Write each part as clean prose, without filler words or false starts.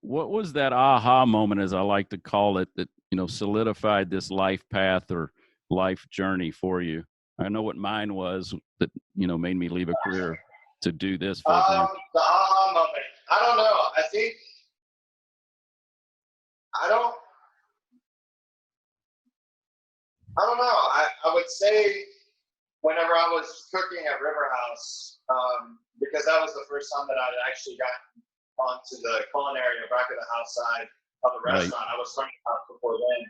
what was that aha moment, as I like to call it, that, solidified this life path or life journey for you? I know what mine was that, made me leave a career to do this full time. The aha moment. I don't know. I don't know. I would say whenever I was cooking at River House, because that was the first time that I'd actually gotten onto the culinary or back of the house side of the restaurant. Right. I was learning how before then.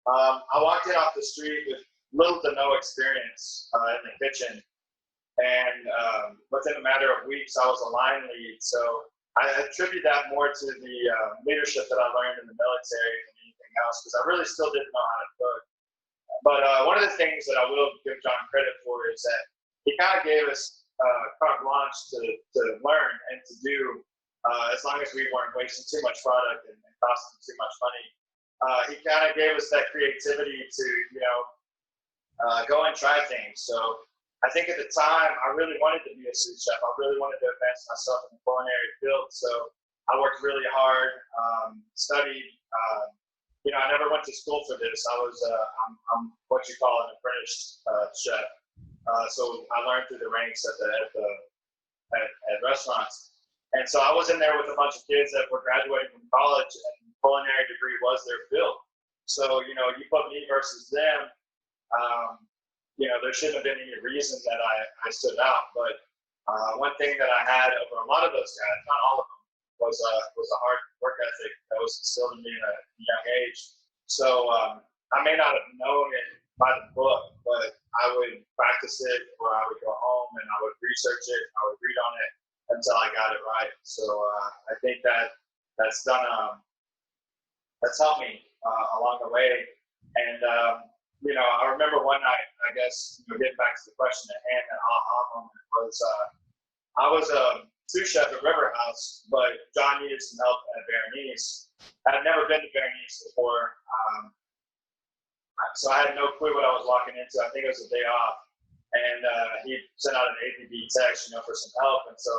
I walked in off the street with little to no experience in the kitchen. And within a matter of weeks, I was a line lead. So I attribute that more to the leadership that I learned in the military than anything else, because I really still didn't know how to cook. But one of the things that I will give John credit for is that he kind of gave us carte blanche to learn and to do, as long as we weren't wasting too much product and costing too much money. He kind of gave us that creativity to, go and try things. So I think at the time, I really wanted to be a sous chef. I really wanted to advance myself in the culinary field. So I worked really hard, studied. I never went to school for this. I'm what you call an apprentice chef. So I learned through the ranks at restaurants. And so I was in there with a bunch of kids that were graduating from college, and culinary degree was their field. So, you put me versus them, there shouldn't have been any reason that I stood out. But one thing that I had over a lot of those guys, not all of them, was a hard work ethic that was instilled in me at a young age. So I may not have known it by the book, but I would practice it, or I would go home and I would research it, I would read on it until I got it right. So I think that's done, that's helped me along the way. And I remember one night, I guess, getting back to the question at hand, that aha moment was, I was a sous chef at River House, but John needed some help at Berenice. I had never been to Berenice before, so I had no clue what I was walking into. I think it was a day off, and he sent out an APB text, for some help, and so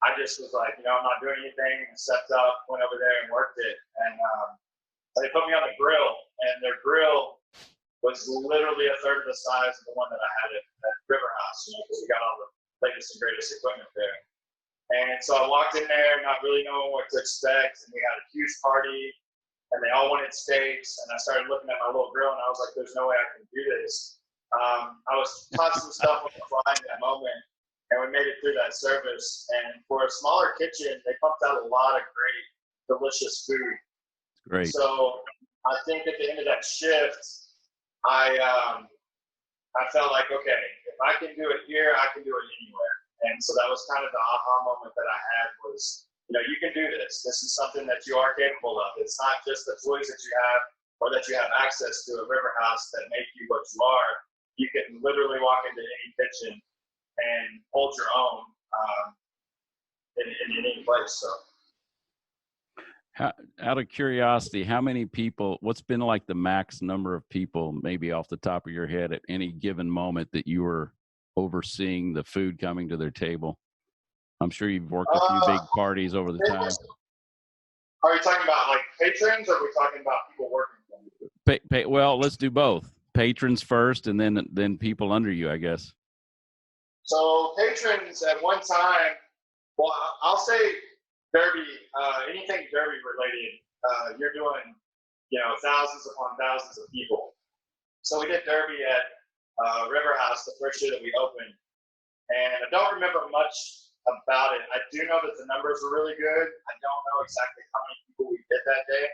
I just was like, I'm not doing anything. I stepped up, went over there and worked it, and they put me on the grill, and their grill was literally a third of the size of the one that I had at River House, because we got all the latest and greatest equipment there. And so I walked in there not really knowing what to expect, and we had a huge party, and they all wanted steaks, and I started looking at my little grill, and I was like, there's no way I can do this. I was taught some stuff on the fly in that moment, and we made it through that service. And for a smaller kitchen, they pumped out a lot of great, delicious food. Great. So I think at the end of that shift, I felt like, okay, if I can do it here, I can do it anywhere. And so that was kind of the aha moment that I had was, you can do this. This is something that you are capable of. It's not just the toys that you have or that you have access to a River House that make you what you are. You can literally walk into any kitchen and hold your own in any place. So. Out of curiosity, how many people, what's been like the max number of people, maybe off the top of your head, at any given moment that you were overseeing the food coming to their table? I'm sure you've worked a few big parties over the time. Are you talking about like patrons, or are we talking about people working for you? Well, let's do both. Patrons first, and then people under you, I guess. So patrons at one time, well, I'll say Derby, anything Derby related, you're doing, thousands upon thousands of people. So we did Derby at River House the first year that we opened, and I don't remember much about it. I do know that the numbers were really good. I don't know exactly how many people we did that day.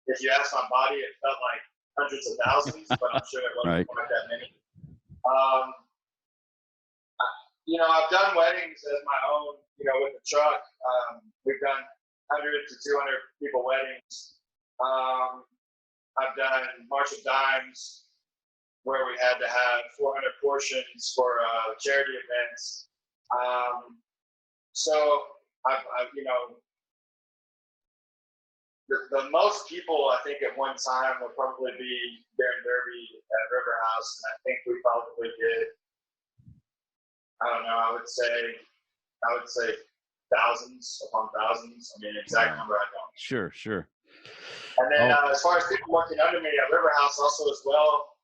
If you ask my body, it felt like hundreds of thousands, but I'm sure it wasn't right. quite that many. I've done weddings as my own, with the truck. We've done 100 to 200 people weddings. I've done March of Dimes, where we had to have 400 portions for charity events. So I've the most people I think at one time would probably be during Derby at River House, and I think we probably did, I don't know, I would say thousands upon thousands. I mean, exact number I don't. Sure. And then as far as people working under me at River House also as well,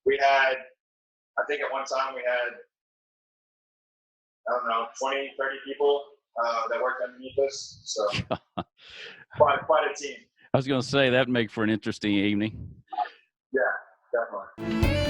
we had, I think at one time we had, I don't know, 20, 30 people that worked underneath us. So quite a team. I was going to say that'd make for an interesting evening. Yeah, definitely.